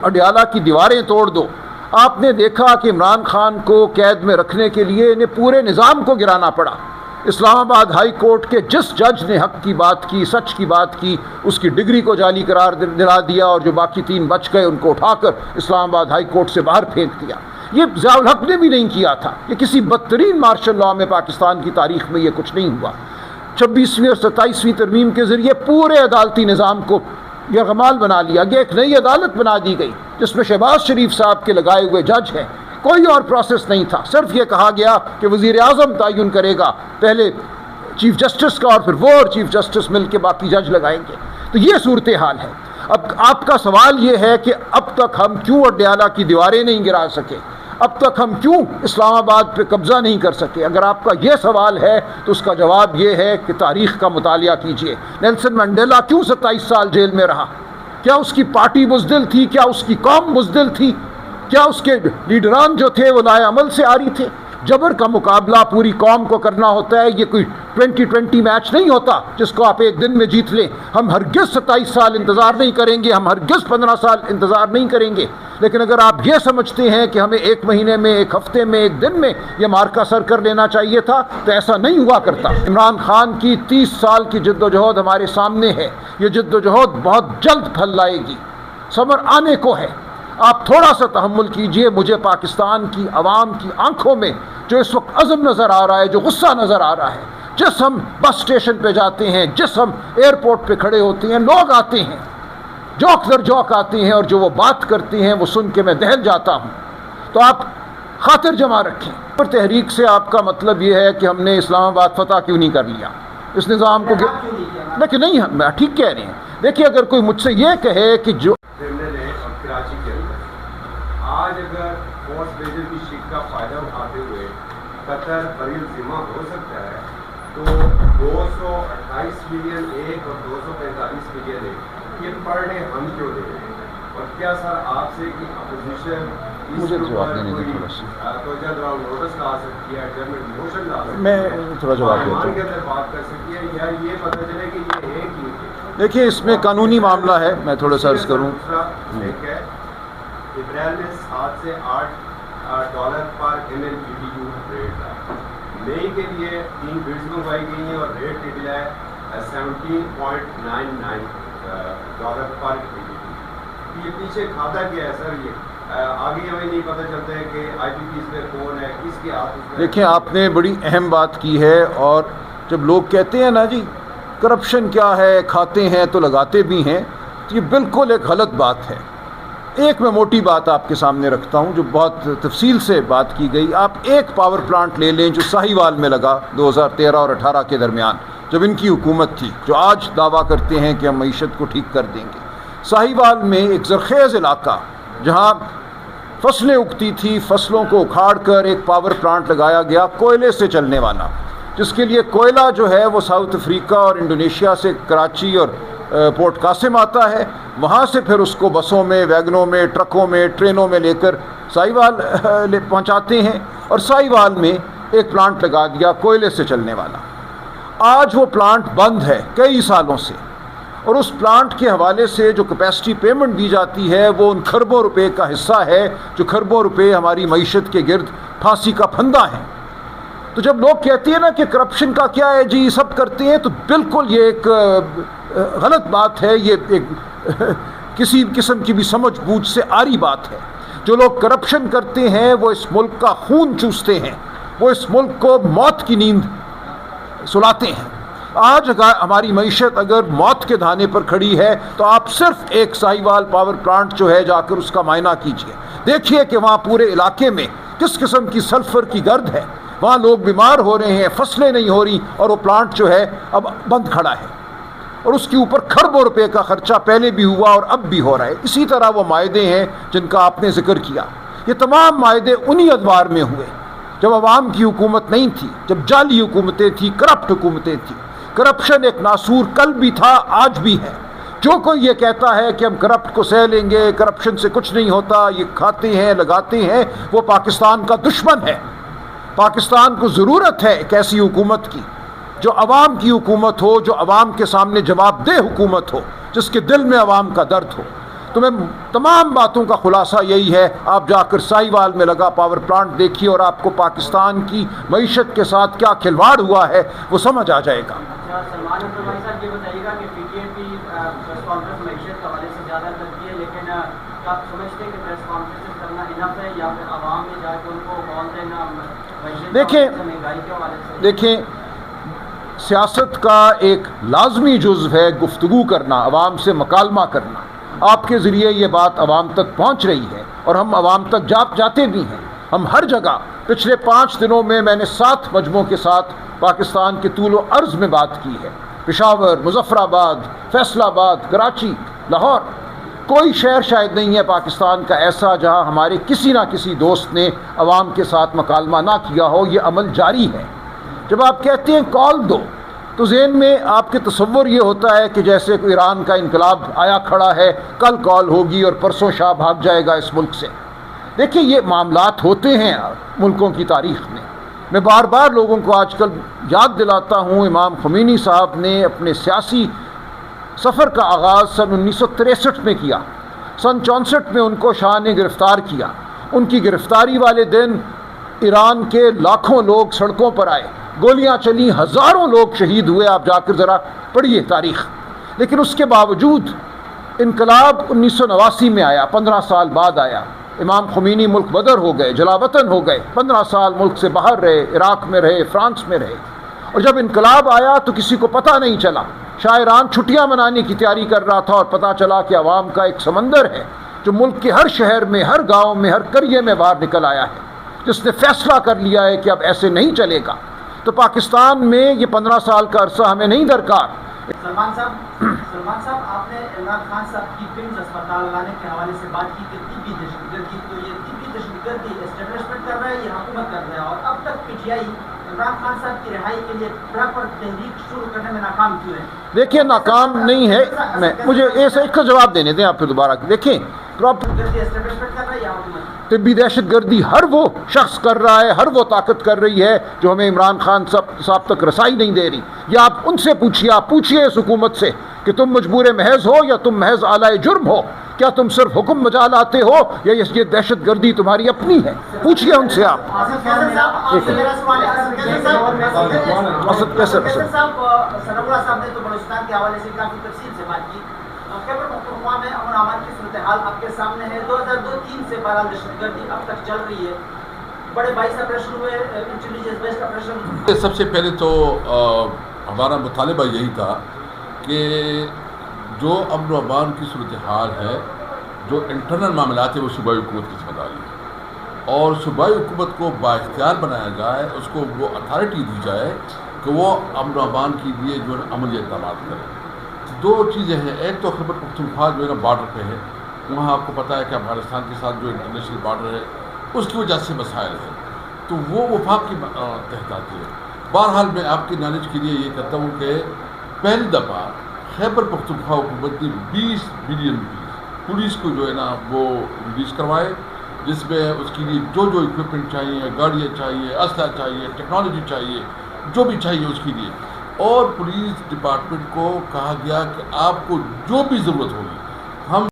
اڈیالہ کی دیواریں توڑ دو. آپ نے دیکھا کہ عمران خان کو قید میں رکھنے کے لیے انہیں پورے نظام کو گرانا پڑا. اسلام آباد ہائی کورٹ کے جس جج نے حق کی بات کی، سچ کی بات کی، اس کی ڈگری کو جعلی قرار دلا دیا اور جو باقی 3 بچ گئے ان کو اٹھا کر اسلام آباد ہائی کورٹ سے باہر پھینک دیا. یہ ضیاء الحق نے بھی نہیں کیا تھا. یہ کسی بدترین مارشل لاء میں پاکستان کی تاریخ میں یہ کچھ نہیں ہوا. 26ویں اور 27ویں ترمیم کے ذریعے پورے عدالتی نظام کو یرغمال بنا لیا گیا. ایک نئی عدالت بنا دی گئی جس میں شہباز شریف صاحب کے لگائے ہوئے جج ہیں. کوئی اور پروسیس نہیں تھا. صرف یہ کہا گیا کہ وزیر اعظم تعین کرے گا پہلے چیف جسٹس کا اور پھر وہ اور چیف جسٹس مل کے باقی جج لگائیں گے. تو یہ صورتحال ہے. اب آپ کا سوال یہ ہے کہ اب تک ہم کیوں اڈیالہ کی دیواریں نہیں گرا سکے، اب تک ہم کیوں اسلام آباد پہ قبضہ نہیں کر سکے؟ اگر آپ کا یہ سوال ہے تو اس کا جواب یہ ہے کہ تاریخ کا مطالعہ کیجئے. نیلسن منڈیلا کیوں 27 سال جیل میں رہا؟ کیا اس کی پارٹی بزدل تھی؟ کیا اس کی قوم بزدل تھی؟ کیا اس کے لیڈران جو تھے وہ لائے عمل سے عاری تھے؟ جبر کا مقابلہ پوری قوم کو کرنا ہوتا ہے. یہ کوئی 2020 میچ نہیں ہوتا جس کو آپ ایک دن میں جیت لیں. ہم ہرگز 27 سال انتظار نہیں کریں گے، ہم ہرگز 15 سال انتظار نہیں کریں گے. لیکن اگر آپ یہ سمجھتے ہیں کہ ہمیں 1 مہینے میں، 1 ہفتے میں، 1 دن میں یہ مارکا سر کر لینا چاہیے تھا تو ایسا نہیں ہوا کرتا. عمران خان کی 30 سال کی جد و جہد ہمارے سامنے ہے. یہ جد و جہد بہت جلد پھل لائے گی. ثمر آنے کو ہے. آپ تھوڑا سا تحمل کیجئے. مجھے پاکستان کی عوام کی آنکھوں میں جو اس وقت عزم نظر آ رہا ہے، جو غصہ نظر آ رہا ہے، جس ہم بس اسٹیشن پہ جاتے ہیں، جس ہم ایئرپورٹ پہ کھڑے ہوتے ہیں، لوگ آتے ہیں جوک در جوک آتے ہیں اور جو وہ بات کرتے ہیں وہ سن کے میں دہل جاتا ہوں. تو آپ خاطر جمع رکھیں. پر تحریک سے آپ کا مطلب یہ ہے کہ ہم نے اسلام آباد فتح کیوں نہیں کر لیا، اس نظام کو لیکن نہیں، ہم ٹھیک کہہ رہے ہیں. دیکھیے اگر کوئی مجھ سے یہ کہے کہ جو آج اگر فورس میجر کی شک کا فائدہ اٹھاتے ہوئے قطر بریل ذمہ ہو سکتا ہے تو 228 ملین ایک اور 245 ملین ایک یہ پر ڈے ہم کیوں دے رہے ہیں؟ اور کیا سر آپ سے کہ اپوزیشن مجھے جواب دینے دیں تھوڑا سا، تو جلد نوٹس لا سکتی ہے، جرمن موشن لا سکتی ہے، میں تھوڑا جواب دیتا ہوں. کے اندر بات کر سکتی ہے یا یہ پتہ چلے کہ یہ ایک ہی ہے؟ دیکھیے اس میں قانونی معاملہ ہے. میں تھوڑا سا عرض کروں. ایک ہے اپریل میں 7 سے 8 ڈالر پر MMBTU ریٹ تھا. مئی کے لیے 3 بڈز منگوائی گئی ہیں اور ریٹ نکلا ہے 17.99 ڈالر پر MMBTU. یہ پیچھے کھاتا کیا ہے سر؟ یہ آگے ہمیں نہیں پتہ چلتا ہے کہ IPPs میں کون ہے، کس کے ہاتھ. دیکھیں آپ نے بڑی اہم بات کی ہے. اور جب لوگ کہتے ہیں نا جی کرپشن کیا ہے، کھاتے ہیں تو لگاتے بھی ہیں، تو یہ بالکل ایک غلط بات ہے. ایک میں موٹی بات آپ کے سامنے رکھتا ہوں جو بہت تفصیل سے بات کی گئی. آپ ایک پاور پلانٹ لے لیں جو ساہیوال میں لگا 2013 اور 18 کے درمیان جب ان کی حکومت تھی، جو آج دعویٰ کرتے ہیں کہ ہم معیشت کو ٹھیک کر دیں گے. ساہیوال میں ایک زرخیز علاقہ جہاں فصلیں اگتی تھی، فصلوں کو اکھاڑ کر ایک پاور پلانٹ لگایا گیا کوئلے سے چلنے والا، جس کے لیے کوئلہ جو ہے وہ ساؤتھ افریقہ اور انڈونیشیا سے کراچی اور پورٹ قاسم آتا ہے. وہاں سے پھر اس کو بسوں میں، ویگنوں میں، ٹرکوں میں، ٹرینوں میں لے کر ساہیوال پہنچاتے ہیں. اور ساہیوال میں ایک پلانٹ لگا دیا کوئلے سے چلنے والا. آج وہ پلانٹ بند ہے کئی سالوں سے، اور اس پلانٹ کے حوالے سے جو کیپیسٹی پیمنٹ دی جاتی ہے وہ ان کھربوں روپے کا حصہ ہے جو کھربوں روپے ہماری معیشت کے گرد پھانسی کا پھندا ہے. تو جب لوگ کہتے ہیں نا کہ کرپشن کا کیا ہے جی سب کرتے ہیں، تو بالکل یہ ایک غلط بات ہے. یہ ایک کسی قسم کی بھی سمجھ بوجھ سے آری بات ہے. جو لوگ کرپشن کرتے ہیں وہ اس ملک کا خون چوستے ہیں، وہ اس ملک کو موت کی نیند سلاتے ہیں. آج ہماری معیشت اگر موت کے دھانے پر کھڑی ہے تو آپ صرف ایک ساہیوال پاور پلانٹ جو ہے جا کر اس کا معائنہ کیجئے. دیکھیے کہ وہاں پورے علاقے میں کس قسم کی سلفر کی گرد ہے. وہاں لوگ بیمار ہو رہے ہیں، فصلیں نہیں ہو رہی، اور وہ پلانٹ جو ہے اب بند کھڑا ہے. اور اس کے اوپر کھربوں روپے کا خرچہ پہلے بھی ہوا اور اب بھی ہو رہا ہے. اسی طرح وہ معاہدے ہیں جن کا آپ نے ذکر کیا. یہ تمام معاہدے انہی ادوار میں ہوئے جب عوام کی حکومت نہیں تھی، جب جعلی حکومتیں تھیں، کرپٹ حکومتیں تھیں. کرپشن ایک ناسور کل بھی تھا، آج بھی ہے. جو کوئی یہ کہتا ہے کہ ہم کرپٹ کو سہ لیں گے، کرپشن سے کچھ نہیں ہوتا، یہ کھاتے ہیں لگاتے ہیں، وہ پاکستان کا دشمن ہے. پاکستان کو ضرورت ہے ایک ایسی حکومت کی جو عوام کی حکومت ہو، جو عوام کے سامنے جواب دہ حکومت ہو، جس کے دل میں عوام کا درد ہو. تو میں تمام باتوں کا خلاصہ یہی ہے، آپ جا کر ساہیوال میں لگا پاور پلانٹ دیکھیے اور آپ کو پاکستان کی معیشت کے ساتھ کیا کھلواڑ ہوا ہے وہ سمجھ آ جائے گا۔ سلمان اکرم بھائی صاحب یہ بتائیے گا کہ پی ٹی اے کی پریس کانفرنس معیشت کے حوالے سے زیادہ کرتی ہے، لیکن آپ سمجھتے ہیں کہ پریس کانفرنس کرنا انف ہے یا پھر عوام میں جا کے ان کو کال دینا معیشت مہنگائی کے حوالے سے؟ دیکھیں، سیاست کا ایک لازمی جزو ہے گفتگو کرنا، عوام سے مکالمہ کرنا۔ آپ کے ذریعے یہ بات عوام تک پہنچ رہی ہے اور ہم عوام تک جاتے بھی ہیں۔ ہم ہر جگہ پچھلے 5 دنوں میں نے 7 مجموعوں کے ساتھ پاکستان کے طول و عرض میں بات کی ہے، پشاور، مظفر آباد، فیصل آباد، کراچی، لاہور۔ کوئی شہر شاید نہیں ہے پاکستان کا ایسا جہاں ہمارے کسی نہ کسی دوست نے عوام کے ساتھ مکالمہ نہ کیا ہو۔ یہ عمل جاری ہے۔ جب آپ کہتے ہیں کال دو تو ذہن میں آپ کے تصور یہ ہوتا ہے کہ جیسے کوئی ایران کا انقلاب آیا کھڑا ہے، کل کال ہوگی اور پرسوں شاہ بھاگ جائے گا اس ملک سے۔ دیکھیں، یہ معاملات ہوتے ہیں ملکوں کی تاریخ میں۔ میں بار بار لوگوں کو آج کل یاد دلاتا ہوں، امام خمینی صاحب نے اپنے سیاسی سفر کا آغاز سن 1963 میں کیا۔ سن 64 میں ان کو شاہ نے گرفتار کیا۔ ان کی گرفتاری والے دن ایران کے لاکھوں لوگ سڑکوں پر آئے، گولیاں چلیں، ہزاروں لوگ شہید ہوئے۔ آپ جا کر ذرا پڑھیے تاریخ۔ لیکن اس کے باوجود انقلاب 1989 میں آیا، 15 سال بعد آیا۔ امام خمینی ملک بدر ہو گئے، جلا وطن ہو گئے، 15 سال ملک سے باہر رہے، عراق میں رہے، فرانس میں رہے۔ اور جب انقلاب آیا تو کسی کو پتہ نہیں چلا۔ شاہ ایران چھٹیاں منانے کی تیاری کر رہا تھا اور پتہ چلا کہ عوام کا ایک سمندر ہے جو ملک کے ہر شہر میں، ہر گاؤں میں، ہر قریے میں باہر نکل آیا ہے، جس نے فیصلہ کر لیا ہے کہ اب ایسے نہیں چلے گا۔ تو پاکستان میں یہ 15 سال کا عرصہ ہمیں نہیں درکار۔ سلمان صاحب آپ نے عمران خان صاحب کی پنز اسپتال لانے کے حوالے سے بات کی کہ طبی دہشت گردی، تو یہ طبی دہشت گردی اسٹیبلشمنٹ کر رہا ہے یا حکومت کر رہا ہے؟ اور اب تک P T I Imran Khan صاحب کی رہائی کے لیے پراپر تحریک شروع کرنے میں ناکام کیوں ہے؟ دیکھیں، ناکام نہیں ہے۔ مجھے اس کا جواب دینے دیں آپ پھر دوبارہ۔ دیکھیں، طبی دہشت گردی ہر وہ شخص کر رہا ہے، ہر وہ طاقت کر رہی ہے جو ہمیں عمران خان صاحب تک رسائی نہیں دے رہی۔ یا آپ ان سے پوچھیے، آپ پوچھیے اس حکومت سے کہ تم مجبور محض ہو یا تم محض اعلی جرم ہو؟ کیا تم صرف حکم بجا لاتے ہو یا یہ دہشت گردی تمہاری اپنی ہے؟ پوچھیے ان سے آپ۔ خیبر پختونخوا میں امن امان کی صورتحال آپ کے سامنے ہے۔ 2002-03 سے بہرحال دہشت گردی اب تک چل رہی ہے۔ بڑے 22 آپریشن ہوئے، انٹیلیجنس بیسڈ آپریشن۔ سب سے پہلے تو ہمارا مطالبہ یہی تھا کہ جو امن و امان کی صورتحال ہے، جو انٹرنل معاملات ہیں، وہ صوبائی حکومت کی ذمہ داری ہے اور صوبائی حکومت کو بااختیار بنایا جائے، اس کو وہ اتھارٹی دی جائے کہ وہ امن و امان کے لیے جو ہے عملی اقدامات کرے۔ 2 چیزیں ہیں، ایک تو خیبر پختونخوا جو ہے نا بارڈر پہ ہے، وہاں آپ کو پتہ ہے کہ افغانستان کے ساتھ جو انٹرنیشنل بارڈر ہے اس کی وجہ سے مسائل ہیں، تو وہ وفاق کی تحت آتی ہے۔ بہرحال میں آپ کی نالج کے لیے یہ کہتا ہوں کہ پہلی دفعہ خیبر پختونخوا حکومت نے 20 بلین روپیز پولیس کو جو ہے نا وہ ریلیز کروائے، جس میں اس کے لیے جو اکوپمنٹ چاہیے، گاڑیاں چاہیے، اسلحہ چاہیے، ٹیکنالوجی چاہیے، جو بھی چاہیے اس کے لیے۔ اور پولیس ڈپارٹمنٹ کو کہا گیا کہ آپ کو جو بھی ضرورت ہوگی ہم